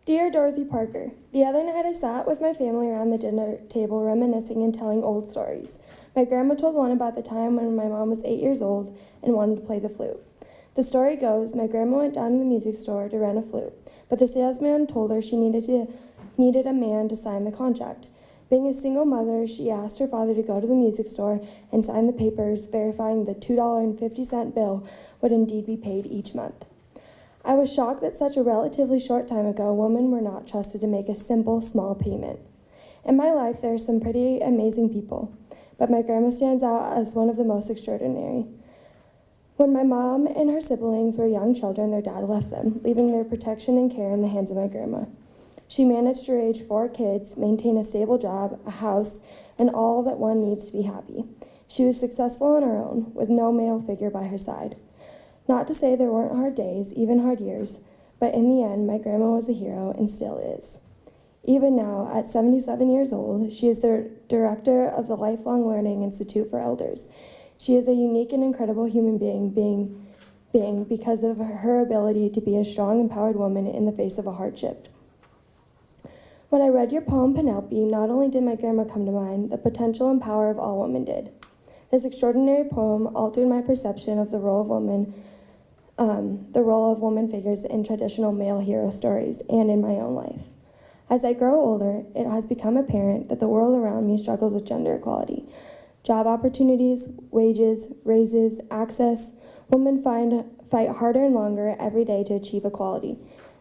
Dear Dorothy Parker, the other night I sat with my family around the dinner table reminiscing and telling old stories. My grandma told one about the time when my mom was 8 years old and wanted to play the flute. The story goes, my grandma went down to the music store to rent a flute, but the salesman told her she needed a man to sign the contract. Being a single mother, she asked her father to go to the music store and sign the papers verifying the $2.50 bill would indeed be paid each month. I was shocked that such a relatively short time ago, women were not trusted to make a simple, small payment. In my life, there are some pretty amazing people, but my grandma stands out as one of the most extraordinary. When my mom and her siblings were young children, their dad left them, leaving their protection and care in the hands of my grandma. She managed to raise 4 kids, maintain a stable job, a house, and all that one needs to be happy. She was successful on her own, with no male figure by her side. Not to say there weren't hard days, even hard years, but in the end, my grandma was a hero and still is. Even now, at 77 years old, she is the director of the Lifelong Learning Institute for Elders. She is a unique and incredible human being because of her ability to be a strong, empowered woman in the face of a hardship. When I read your poem, Penelope, not only did my grandma come to mind, the potential and power of all women did. This extraordinary poem altered my perception of the role of woman figures in traditional male hero stories and in my own life. As I grow older, it has become apparent that the world around me struggles with gender equality. Job opportunities, wages, raises, access, women fight harder and longer every day to achieve equality.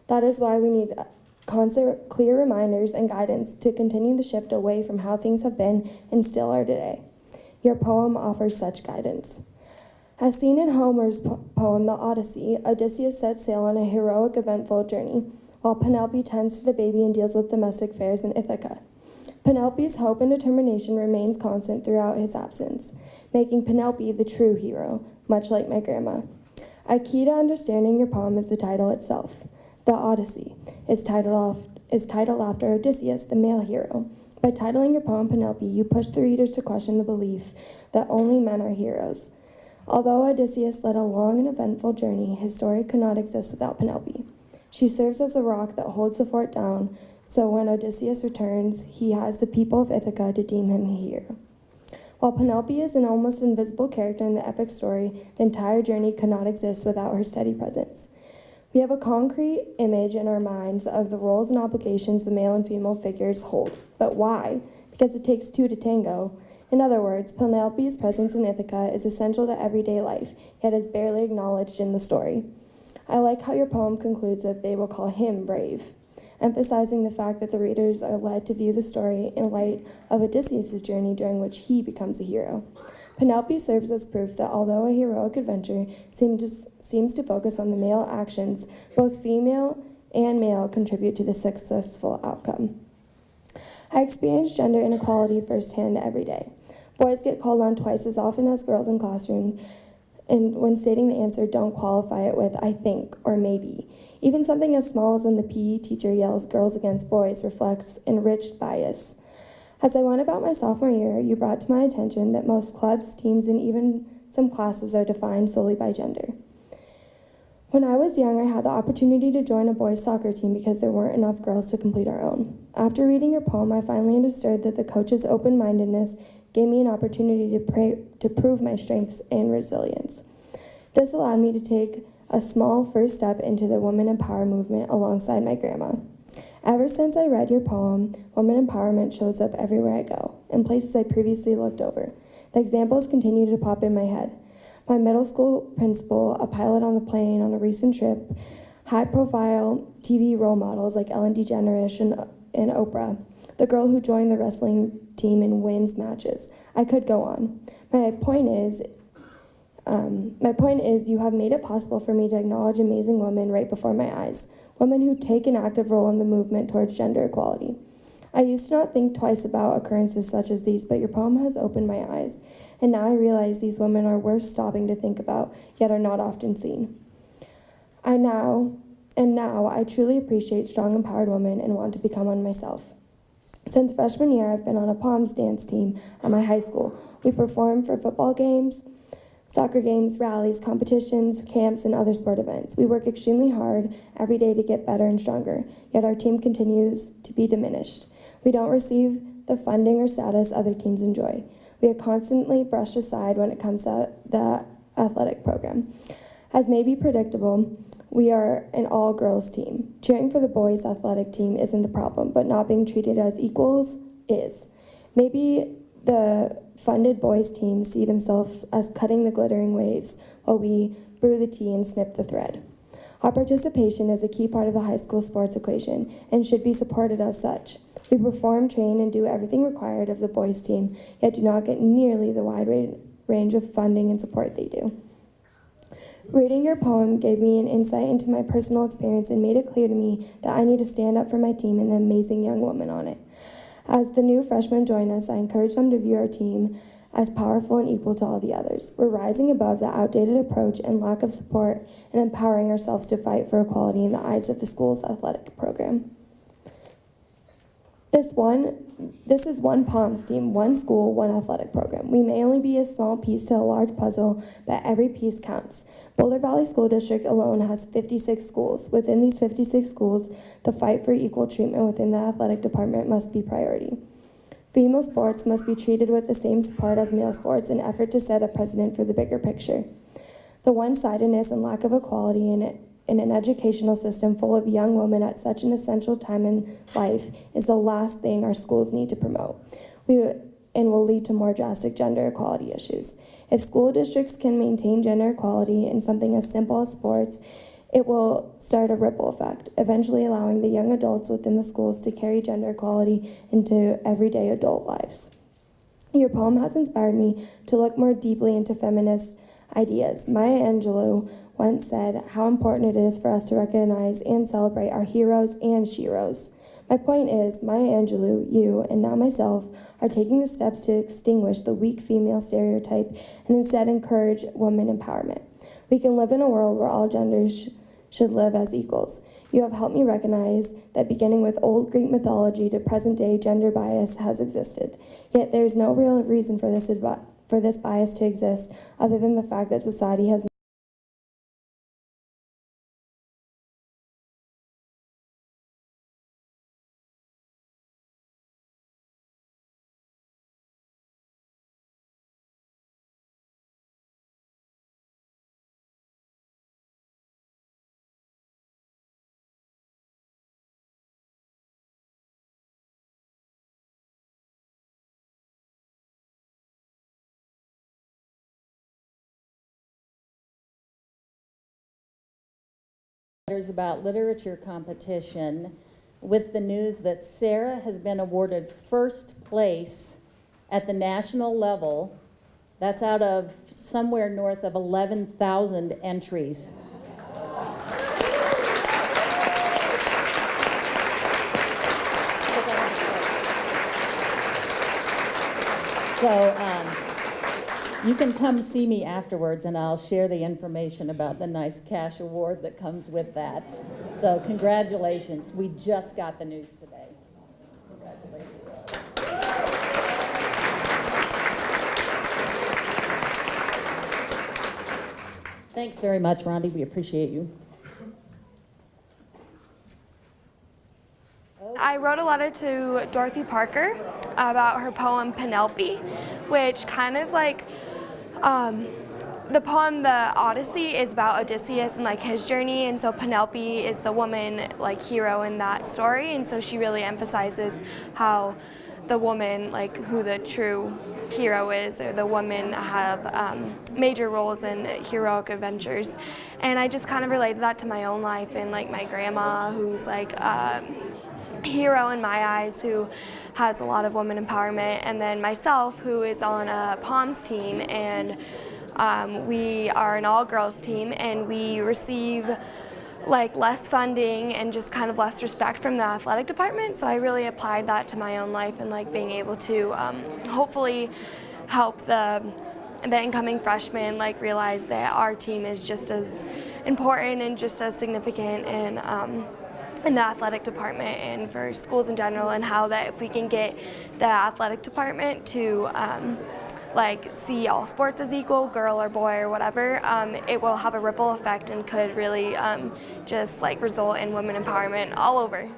That is why we need constant, clear reminders and guidance to continue the shift away from how things have been and still are today. Your poem offers such guidance. As seen in Homer's poem, The Odyssey, Odysseus sets sail on a heroic, eventful journey, while Penelope tends to the baby and deals with domestic affairs in Ithaca. Penelope's hope and determination remains constant throughout his absence, making Penelope the true hero, much like my grandma. A key to understanding your poem is the title itself. The Odyssey is titled after Odysseus, the male hero. By titling your poem Penelope, you push the readers to question the belief that only men are heroes. Although Odysseus led a long and eventful journey, his story could not exist without Penelope. She serves as a rock that holds the fort down, so when Odysseus returns, he has the people of Ithaca to deem him a hero. While Penelope is an almost invisible character in the epic story, the entire journey could not exist without her steady presence. We have a concrete image in our minds of the roles and obligations the male and female figures hold. But why? Because it takes 2 to tango. In other words, Penelope's presence in Ithaca is essential to everyday life, yet is barely acknowledged in the story. I like how your poem concludes with "they will call him brave," emphasizing the fact that the readers are led to view the story in light of Odysseus' journey during which he becomes a hero. Penelope serves as proof that although a heroic adventure seems to focus on the male actions, both female and male contribute to the successful outcome. I experience gender inequality firsthand every day. Boys get called on twice as often as girls in classrooms, and when stating the answer, don't qualify it with "I think" or "maybe." Even something as small as when the PE teacher yells "girls against boys" reflects enriched bias. As I went about my sophomore year, you brought to my attention that most clubs, teams, and even some classes are defined solely by gender. When I was young, I had the opportunity to join a boys' soccer team because there weren't enough girls to complete our own. After reading your poem, I finally understood that the coach's open-mindedness gave me an opportunity to prove my strengths and resilience. This allowed me to take a small first step into the women empower movement alongside my grandma. Ever since I read your poem, women empowerment shows up everywhere I go, in places I previously looked over. The examples continue to pop in my head. My middle school principal, a pilot on the plane on a recent trip, high-profile TV role models like Ellen DeGeneres and Oprah, the girl who joined the wrestling team and wins matches. I could go on. My point is, you have made it possible for me to acknowledge amazing women right before my eyes, women who take an active role in the movement towards gender equality. I used to not think twice about occurrences such as these, but your poem has opened my eyes, and now I realize these women are worth stopping to think about, yet are not often seen. Now I truly appreciate strong, empowered women and want to become one myself. Since freshman year, I've been on a Palms dance team at my high school. We perform for football games, soccer games, rallies, competitions, camps, and other sport events. We work extremely hard every day to get better and stronger, yet our team continues to be diminished. We don't receive the funding or status other teams enjoy. We are constantly brushed aside when it comes to the athletic program. As may be predictable, we are an all-girls team. Cheering for the boys' athletic team isn't the problem, but not being treated as equals is. Maybe the funded boys' teams see themselves as cutting the glittering waves while we brew the tea and snip the thread. Our participation is a key part of the high school sports equation and should be supported as such. We perform, train, and do everything required of the boys' team, yet do not get nearly the wide range of funding and support they do. Reading your poem gave me an insight into my personal experience and made it clear to me that I need to stand up for my team and the amazing young women on it. As the new freshmen join us, I encourage them to view our team as powerful and equal to all the others. We're rising above the outdated approach and lack of support and empowering ourselves to fight for equality in the eyes of the school's athletic program. This is one POMS team, one school, one athletic program. We may only be a small piece to a large puzzle, but every piece counts. Boulder Valley School District alone has 56 schools. Within these 56 schools, the fight for equal treatment within the athletic department must be priority. Female sports must be treated with the same support as male sports in an effort to set a precedent for the bigger picture. The one-sidedness and lack of equality in an educational system full of young women at such an essential time in life is the last thing our schools need to promote, and will lead to more drastic gender equality issues. If school districts can maintain gender equality in something as simple as sports, it will start a ripple effect, eventually allowing the young adults within the schools to carry gender equality into everyday adult lives. Your poem has inspired me to look more deeply into feminist ideas. Maya Angelou once said how important it is for us to recognize and celebrate our heroes and sheroes. My point is, Maya Angelou, you, and now myself, are taking the steps to extinguish the weak female stereotype and instead encourage women empowerment. We can live in a world where all genders should live as equals. You have helped me recognize that beginning with old Greek mythology to present day gender bias has existed. Yet there is no real reason for this bias to exist other than the fact that society has about literature competition with the news that Sarah has been awarded first place at the national level. That's out of somewhere north of 11,000 entries. So you can come see me afterwards and I'll share the information about the nice cash award that comes with that. So congratulations. We just got the news today. Congratulations. Thanks very much, Rondi. We appreciate you. I wrote a letter to Dorothy Parker about her poem Penelope, which kind of like the poem The Odyssey is about Odysseus and like his journey, and so Penelope is the woman like hero in that story, and so she really emphasizes how the woman, like who the true hero is, or the women have major roles in heroic adventures. And I just kind of related that to my own life, and like my grandma, who's like a hero in my eyes, who has a lot of women empowerment, and then myself, who is on a POMS team, and we are an all-girls team, and we receive like less funding and just kind of less respect from the athletic department. So I really applied that to my own life, and like being able to hopefully help the incoming freshmen like realize that our team is just as important and just as significant in the athletic department and for schools in general, and how that if we can get the athletic department to like see all sports as equal, girl or boy or whatever, it will have a ripple effect and could really just like result in women empowerment all over.